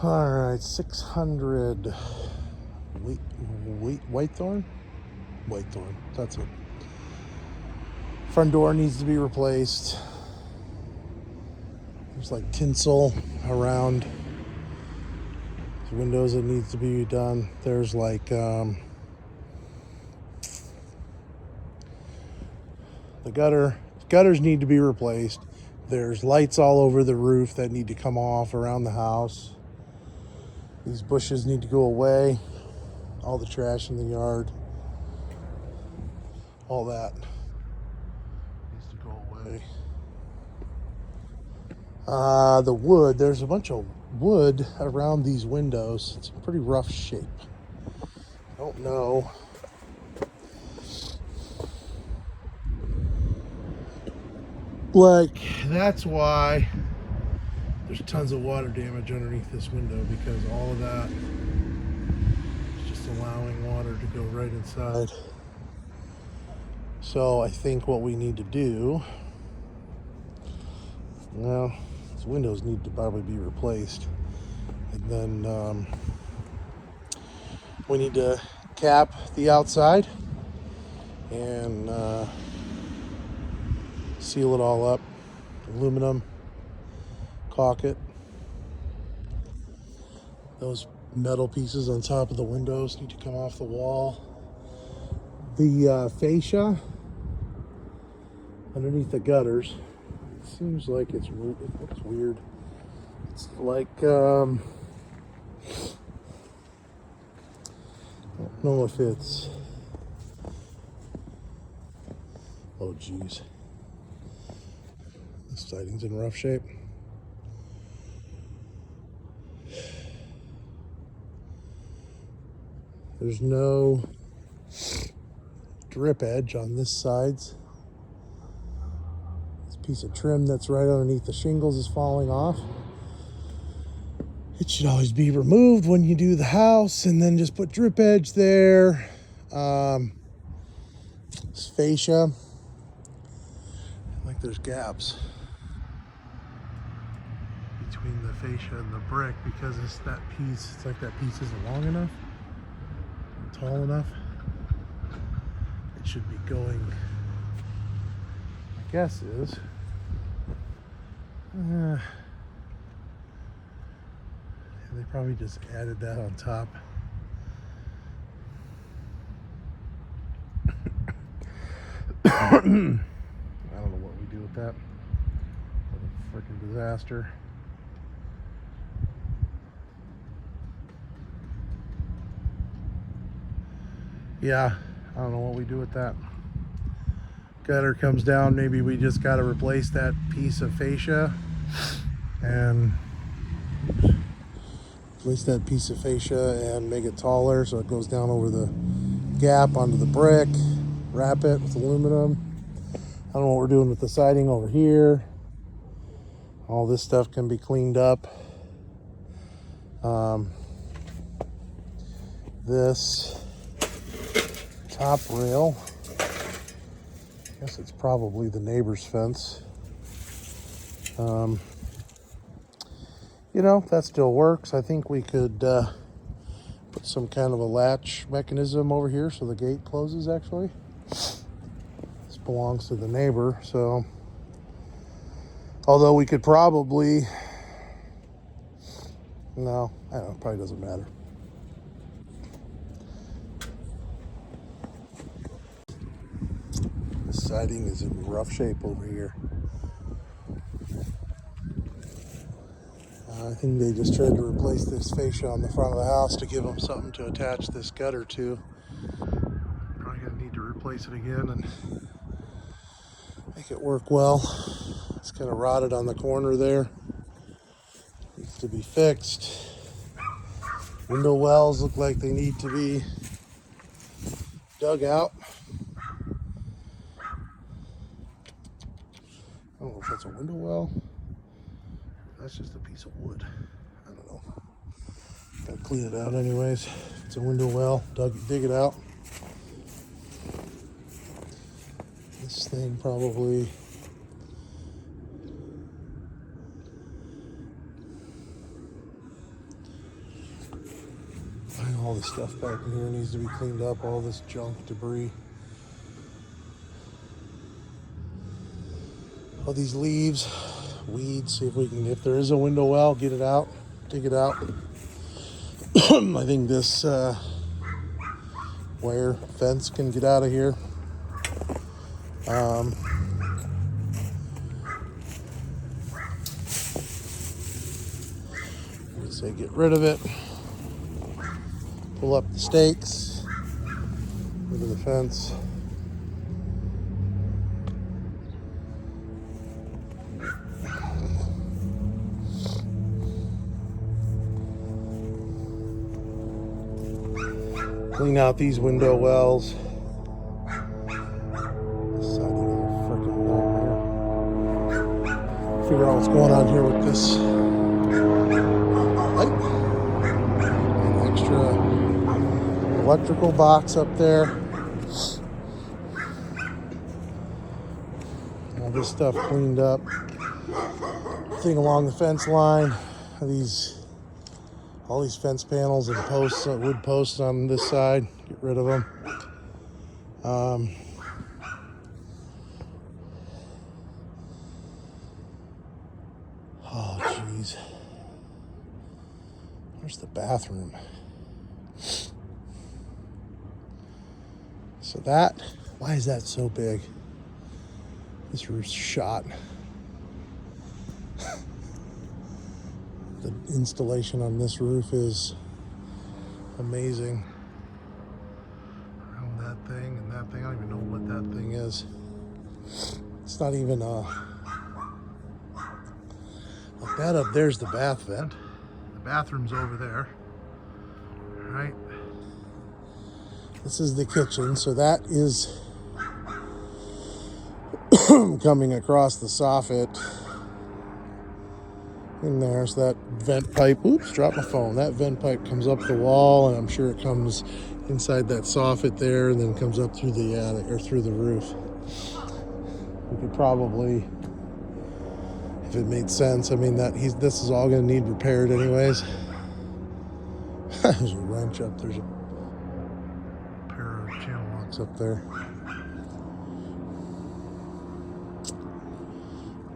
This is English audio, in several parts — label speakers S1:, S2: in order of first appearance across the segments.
S1: All right, 600 whitethorn. Whitethorn. That's it. Front door needs to be replaced. There's like tinsel around the windows that needs to be done. There's like the gutters need to be replaced. There's lights all over the roof that need to come off around the house. These bushes need to go away. All the trash in the yard, all that needs to go away. The wood, there's a bunch of wood around these windows. It's in pretty rough shape. I don't know. Like, that's why there's tons of water damage underneath this window, because all of that is just allowing water to go right inside. So I think what we need to do, well, these windows need to probably be replaced. And then we need to cap the outside and seal it all up. Aluminum, caulk it. Those metal pieces on top of the windows need to come off the wall. The fascia underneath the gutters, it seems like it looks weird. It's like I don't know if it's, oh geez, the siding's in rough shape. There's no drip edge on this side. This piece of trim that's right underneath the shingles is falling off. It should always be removed when you do the house, and then just put drip edge there. This fascia, like there's gaps between the fascia and the brick because it's that piece. It's like that piece isn't long enough, tall enough. It should be going, my guess is, they probably just added that on top. I don't know what we do with that. What a freaking disaster. Yeah, I don't know what we do with that. Gutter comes down, maybe we just got to replace that piece of fascia and make it taller so it goes down over the gap onto the brick, wrap it with aluminum. I don't know what we're doing with the siding over here. All this stuff can be cleaned up. This top rail, I guess it's probably the neighbor's fence. You know, that still works. I think we could put some kind of a latch mechanism over here so the gate closes actually. This belongs to the neighbor, so although we could probably, no, I don't know, it probably doesn't matter. The siding is in rough shape over here. I think they just tried to replace this fascia on the front of the house to give them something to attach this gutter to. Probably gonna need to replace it again and make it work well. It's kind of rotted on the corner there. Needs to be fixed. Window wells look like they need to be dug out. I don't know if that's a window well. That's just a piece of wood. I don't know. Gotta clean it out anyways. It's a window well. Dig it out. This thing probably, All the stuff back in here needs to be cleaned up, all this junk, debris. All these leaves, weeds, see if there is a window well, get it out, dig it out. I think this wire fence can get out of here. I'd say get rid of it. Pull up the stakes, rid of the fence. Clean out these window wells. Figure out what's going on here with this light. An extra electrical box up there. All this stuff cleaned up. Thing along the fence line. All these fence panels and posts, wood posts on this side. Get rid of them. Oh, jeez. Where's the bathroom? So why is that so big? This roof's shot. The installation on this roof is amazing. Around that thing and that thing, I don't even know what that thing is. It's not even like that up there's the bath vent. The bathroom's over there. All right. This is the kitchen, so that is coming across the soffit in there. So that vent pipe, oops, dropped my phone. That vent pipe comes up the wall, and I'm sure it comes inside that soffit there and then comes up through the attic or through the roof. We could probably, if it made sense, I mean this is all going to need repaired anyways. There's a wrench up, there's a pair of channel locks up there.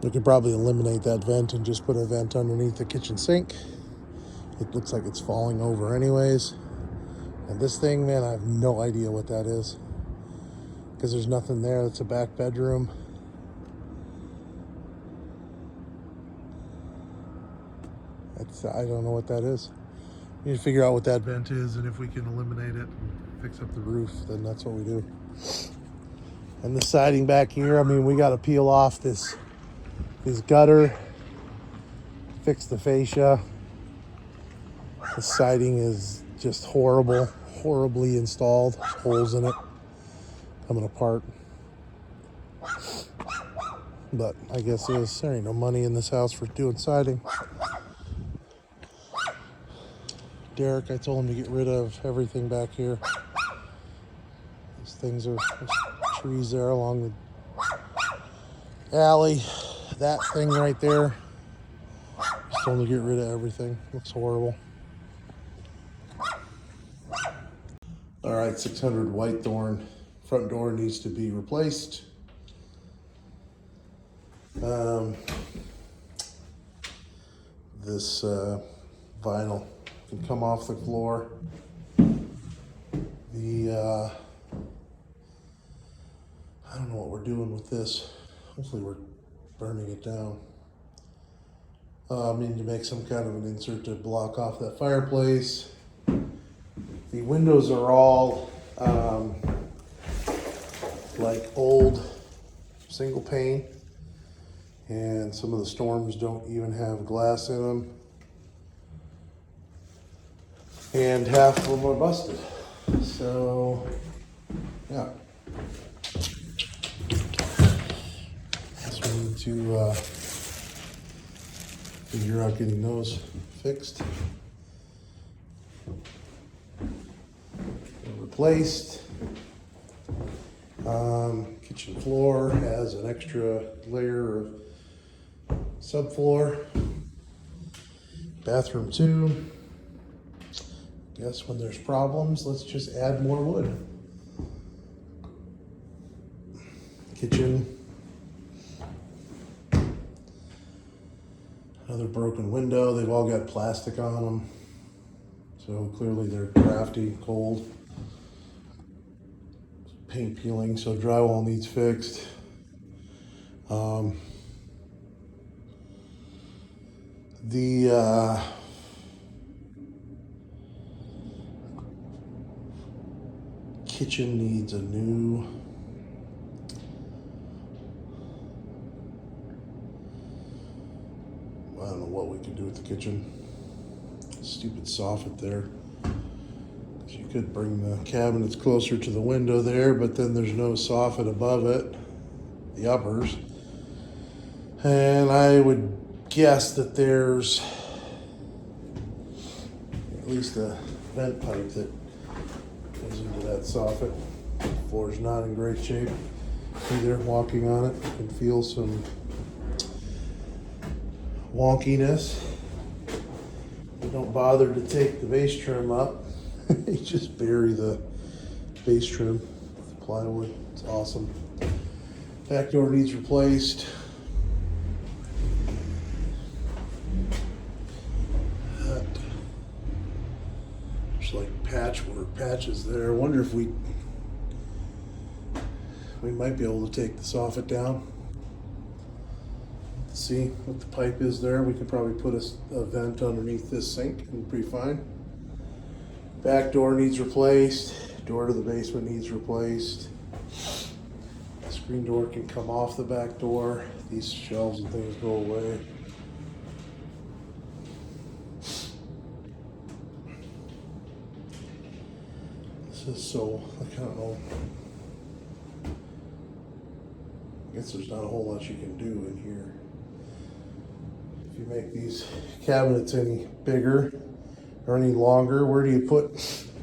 S1: We could probably eliminate that vent and just put a vent underneath the kitchen sink. It looks like it's falling over anyways. And this thing, man, I have no idea what that is. Because there's nothing there. It's a back bedroom. I don't know what that is. We need to figure out what that vent is, and if we can eliminate it and fix up the roof, then that's what we do. And the siding back here, I mean, we got to peel off this gutter, fix the fascia. The siding is just horribly installed. There's holes in it, coming apart. But I guess there ain't no money in this house for doing siding. Derek, I told him to get rid of everything back here. There's trees there along the alley. That thing right there, just told him to get rid of everything. Looks horrible. All right, 600 whitethorn. Front door needs to be replaced. This vinyl can come off the floor. I don't know what we're doing with this. Hopefully we're burning it down. I need to make some kind of an insert to block off that fireplace. The windows are all like old single pane, and some of the storms don't even have glass in them. And half of them are busted. So, yeah. So we need to figure out getting those fixed. And replaced. Kitchen floor has an extra layer of subfloor. Bathroom 2. Guess when there's problems, let's just add more wood. Kitchen. Another broken window. They've all got plastic on them. So clearly they're drafty, cold. Paint peeling, so drywall needs fixed. The kitchen needs a new I don't know what we could do with the kitchen. Stupid soffit there. You could bring the cabinets closer to the window there, but then there's no soffit above it, the uppers. And I would guess that there's at least a vent pipe that goes into that soffit. The floor's not in great shape either. Walking on it, you can feel some wonkiness. You don't bother to take the base trim up. You just bury the base trim with the plywood. It's awesome. Back door needs replaced. There's like patchwork patches there. I wonder if we might be able to take the soffit down. See what the pipe is there. We could probably put a vent underneath this sink and be fine. Back door needs replaced. Door to the basement needs replaced. The screen door can come off the back door. These shelves and things go away. This is so, I don't know. I guess there's not a whole lot you can do in here. If you make these cabinets any bigger or any longer, where do you put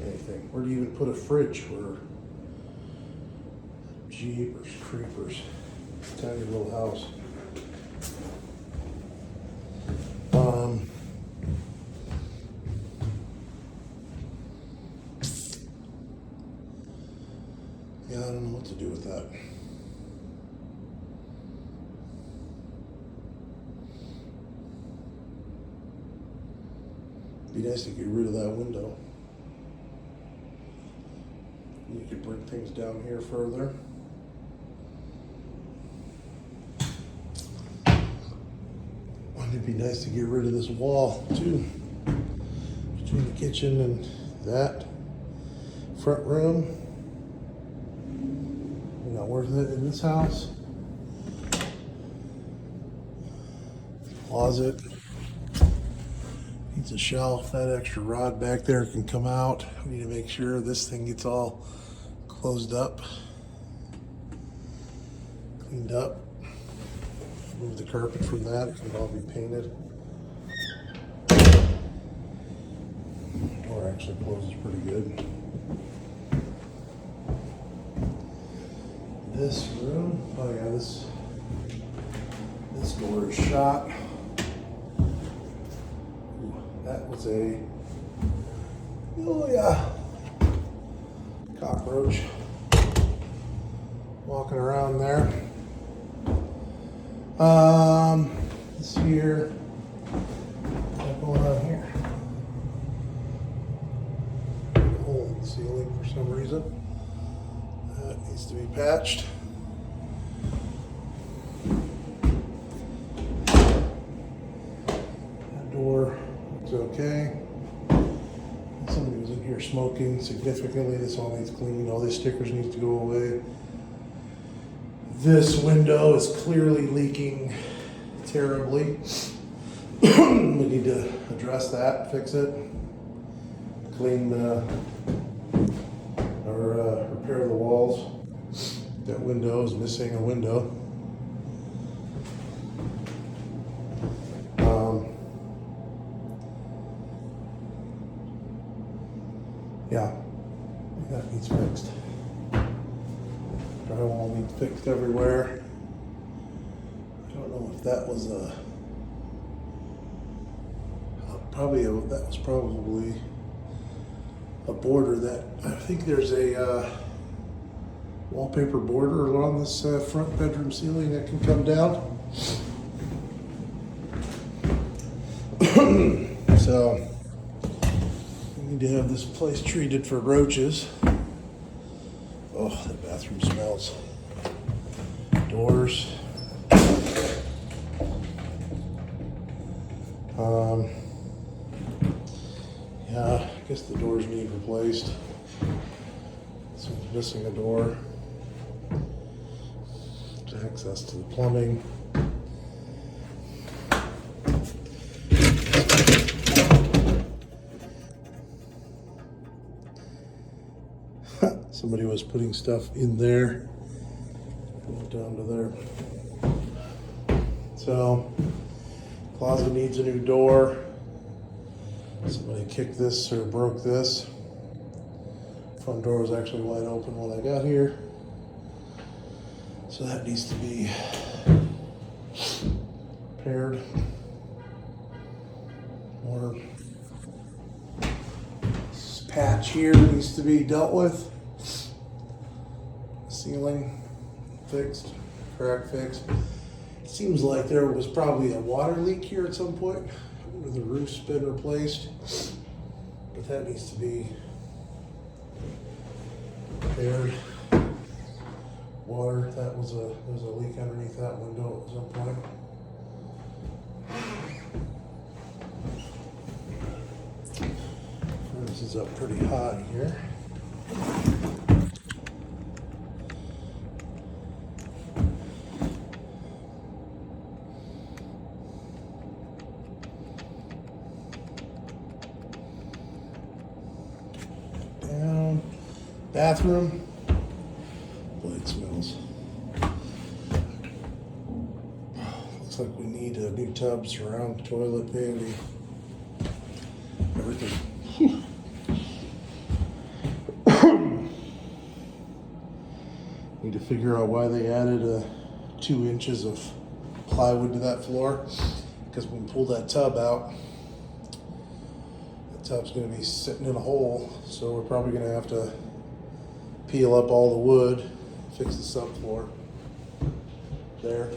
S1: anything? Where do you even put a fridge or Jeepers creepers? Tiny little house. Yeah, I don't know what to do with that. Be nice to get rid of that window. You could bring things down here further. Wouldn't it be nice to get rid of this wall too? Between the kitchen and that front room. Not worth it in this house. Closet. Needs a shelf. That extra rod back there can come out. We need to make sure this thing gets all closed up, cleaned up. Move the carpet from that. It can all be painted. Door actually closes pretty good. This room, oh yeah, this door is shot. Ooh, that was oh yeah, cockroach walking around there. This here, what's going on here? A hole in the ceiling for some reason. That needs to be patched. That door looks okay. Somebody was in here smoking significantly. This all needs cleaning. All these stickers need to go away. This window is clearly leaking terribly. We need to address that, fix it, clean or repair the walls. That window is missing a window. Yeah, that needs fixed. Drywall needs fixed everywhere. I don't know if that was that was probably a border that, I think there's a wallpaper border along this front bedroom ceiling that can come down. So we need to have this place treated for roaches. Oh, the bathroom smells. Doors. Yeah, I guess the doors need replaced. So it's missing a door. There's access to the plumbing. Somebody was putting stuff in there. Went down to there. So, closet needs a new door. Somebody kicked this or broke this. Front door was actually wide open when I got here. So that needs to be repaired. More this patch here needs to be dealt with. Ceiling fixed, crack fixed. It seems like there was probably a water leak here at some point where the roof's been replaced, but that needs to be repaired. Water, there was a leak underneath that window at some point. Furnace is up pretty hot here. Down. Bathroom. Boy, it smells. Looks like we need a new tub, surround, toilet, vanity, everything. Need to figure out why they added 2 inches of plywood to that floor, because when we pull that tub out, the tub's going to be sitting in a hole, so we're probably going to have to peel up all the wood, fix the subfloor there.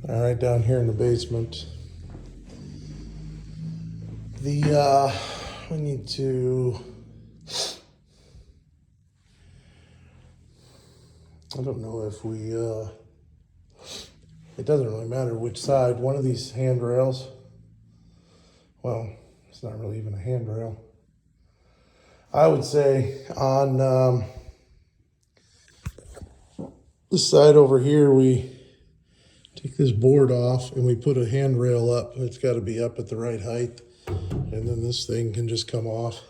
S1: All right, down here in the basement, we need to, I don't know if we, it doesn't really matter which side. One of these handrails, well, it's not really even a handrail. I would say on this side over here, we take this board off and we put a handrail up. It's got to be up at the right height. And then this thing can just come off.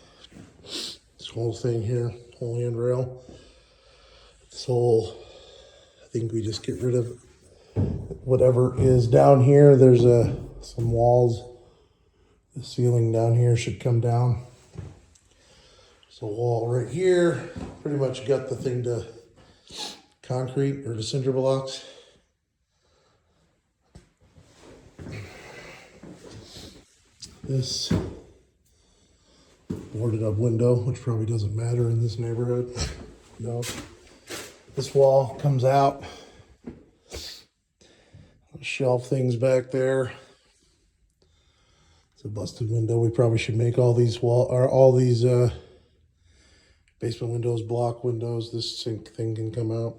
S1: This whole thing here, whole handrail. This whole, I think we just get rid of whatever is down here. There's some walls. The ceiling down here should come down. So wall right here, pretty much got the thing to concrete or to cinder blocks. This boarded up window, which probably doesn't matter in this neighborhood. No. This wall comes out. Shelf things back there. It's a busted window. We probably should make all these basement windows block windows. This sink thing can come out.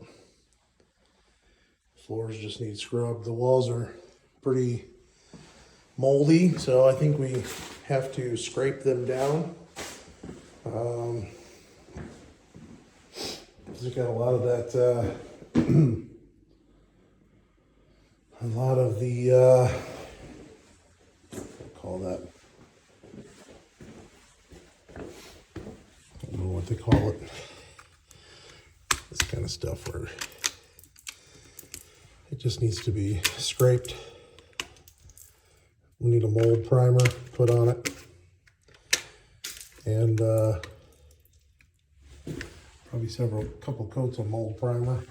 S1: Floors just need scrubbed. The walls are pretty moldy, so I think we have to scrape them down. We've got a lot of that, a lot of the, what do I call that? I don't know what they call it. This kind of stuff where it just needs to be scraped. We need a mold primer put on it. And Probably couple coats of mold primer.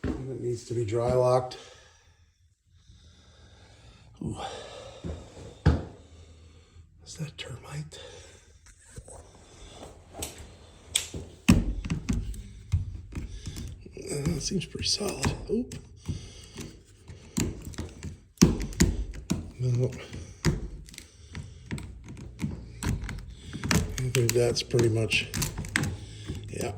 S1: And it needs to be dry locked. Ooh. Is that termite? It seems pretty solid. Oop. No. I think that's pretty much, yeah.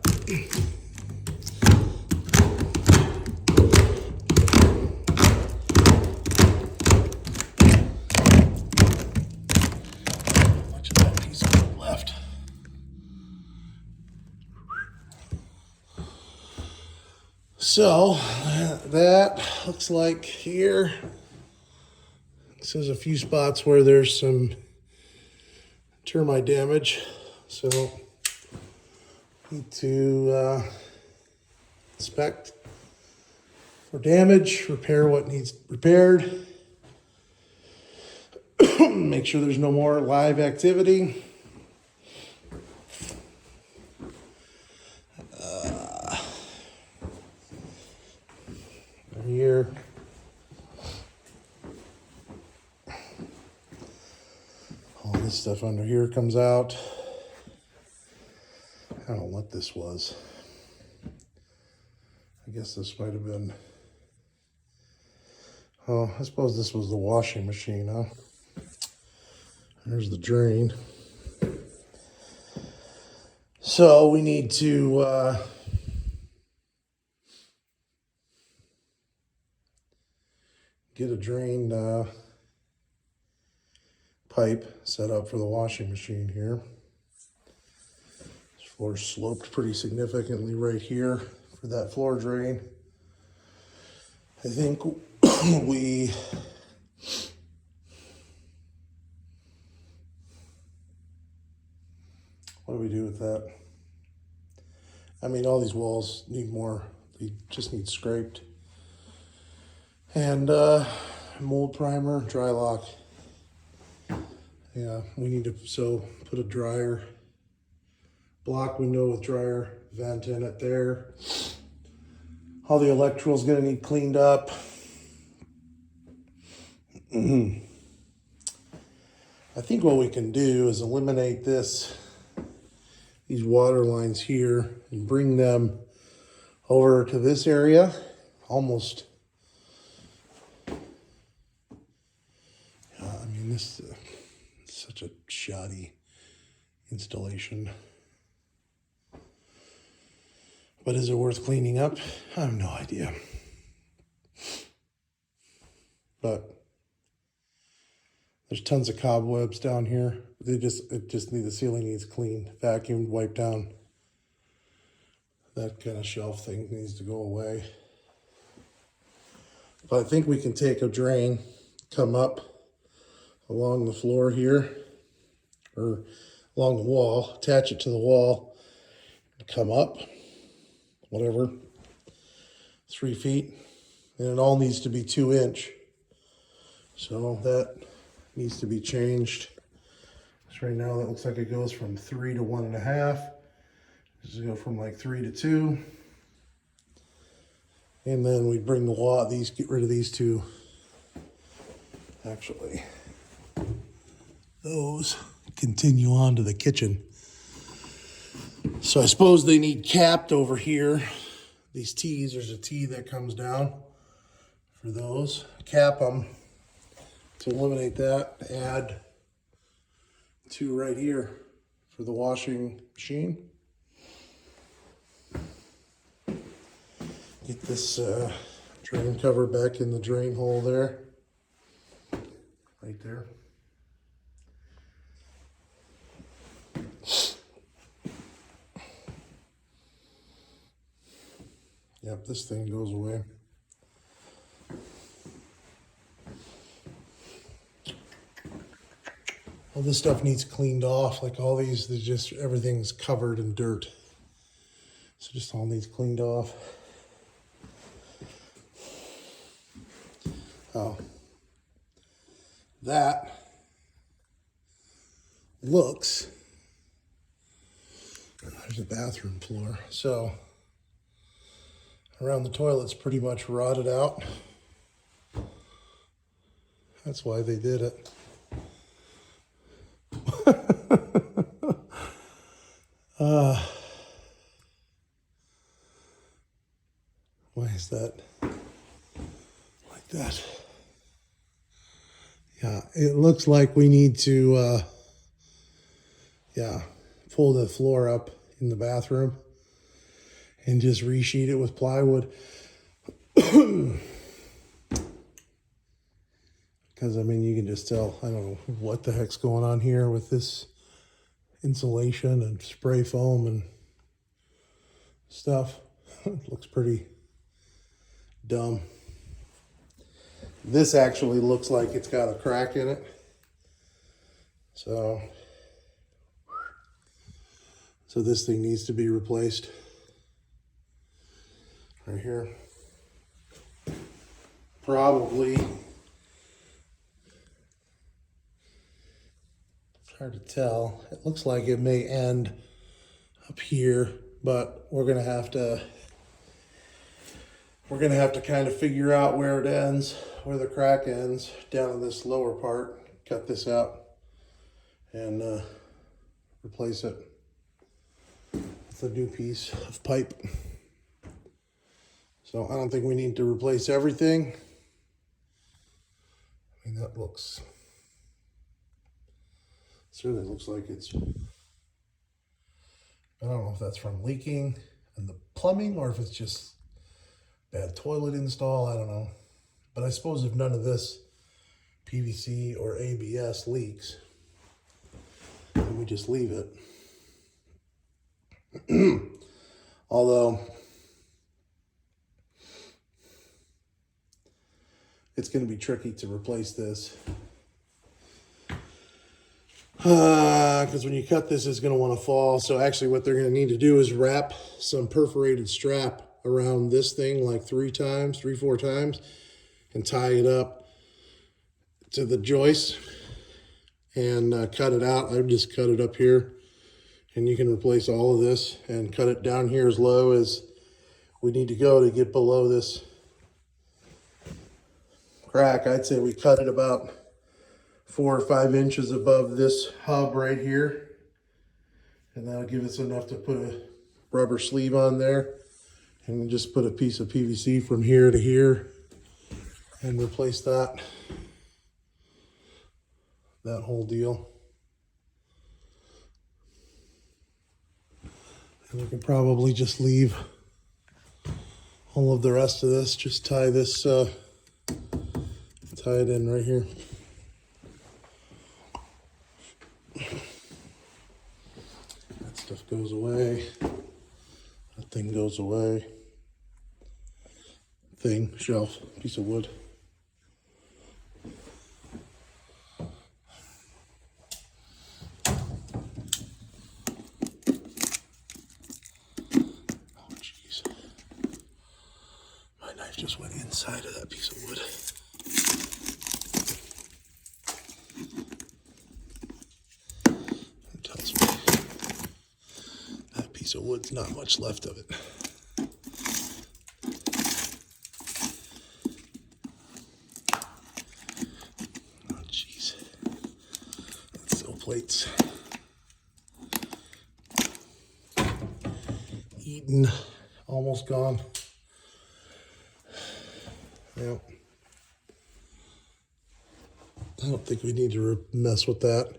S1: Much of that piece of left. So that looks like here. This is a few spots where there's some termite damage. So need to inspect for damage, repair what needs repaired, make sure there's no more live activity. Here. All this stuff under here comes out. I don't know what this was. I guess this might have been, oh, I suppose this was the washing machine, huh? There's the drain. So we need to get a drain pipe set up for the washing machine here. This floor sloped pretty significantly right here for that floor drain. I think we what do we do with that? I mean, all these walls need more, they just need scraped. And mold primer, dry lock. Yeah, we need to put a dryer, block window with dryer vent in it there. All the electrical's gonna need cleaned up. I think what we can do is eliminate these water lines here and bring them over to this area, almost. I mean, this is such a shoddy installation. But is it worth cleaning up? I have no idea. But there's tons of cobwebs down here. The ceiling needs cleaned, vacuumed, wiped down. That kind of shelf thing needs to go away. But I think we can take a drain, come up along the floor here, or along the wall, attach it to the wall, come up, whatever, 3 feet, and it all needs to be 2-inch. So that needs to be changed. So right now that looks like it goes from 3 to 1.5. This will go from like 3 to 2. And then we bring the wall, get rid of these two. Actually, those continue on to the kitchen. So I suppose they need capped over here. These T's, there's a T that comes down for those. Cap them to eliminate that. Add 2 right here for the washing machine. Get this drain cover back in the drain hole there. Right there. Yep, this thing goes away. All this stuff needs cleaned off. Like all these, everything's covered in dirt. So just all needs cleaned off. Oh. That looks, There's a bathroom floor. So around the toilet's pretty much rotted out. That's why they did it. Why is that like that? Yeah, it looks like we need to, pull the floor up in the bathroom and just resheet it with plywood. Because, I mean, you can just tell, I don't know what the heck's going on here with this insulation and spray foam and stuff. It looks pretty dumb. This actually looks like it's got a crack in it. So this thing needs to be replaced right here. Probably, it's hard to tell. It looks like it may end up here, but we're gonna have to kind of figure out where it ends, where the crack ends, down in this lower part, cut this out and replace it with a new piece of pipe. So I don't think we need to replace everything. I mean, that looks, certainly looks like it's, I don't know if that's from leaking in the plumbing or if it's just bad toilet install, I don't know. But I suppose if none of this PVC or ABS leaks, then we just leave it. Although it's going to be tricky to replace this. Because when you cut this, it's going to want to fall. So actually what they're going to need to do is wrap some perforated strap around this thing like 4 times, and tie it up to the joist and cut it out. I would just cut it up here, and you can replace all of this and cut it down here as low as we need to go to get below this crack. I'd say we cut it about 4 or 5 inches above this hub right here, and that'll give us enough to put a rubber sleeve on there, and just put a piece of PVC from here to here and replace that whole deal. And we can probably just leave all of the rest of this, just tie this, tie it in right here. That stuff goes away. That thing goes away. Shelf, piece of wood. Oh, jeez. My knife just went inside of that piece of wood. It tells me that piece of wood's not much left of it. Plates eaten, almost gone. Yep. I don't think we need to mess with that.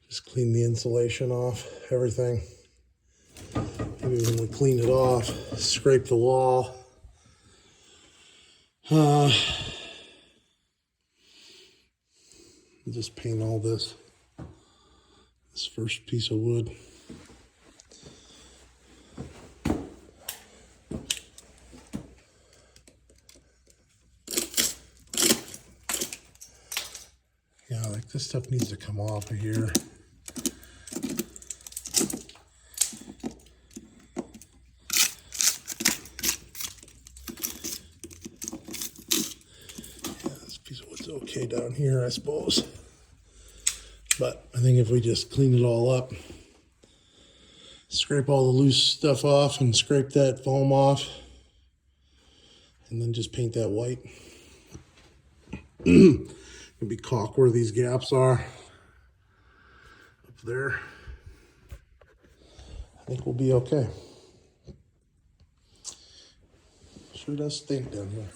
S1: Just clean the insulation off, everything. Maybe when we clean it off, scrape the wall. Just paint all this first piece of wood. Yeah, like this stuff needs to come off of here. Yeah, this piece of wood's okay down here, I suppose. But I think if we just clean it all up, Scrape all the loose stuff off and scrape that foam off. And then just paint that white. Maybe caulk where these gaps are. Up there. I think we'll be okay. Sure does stink down here.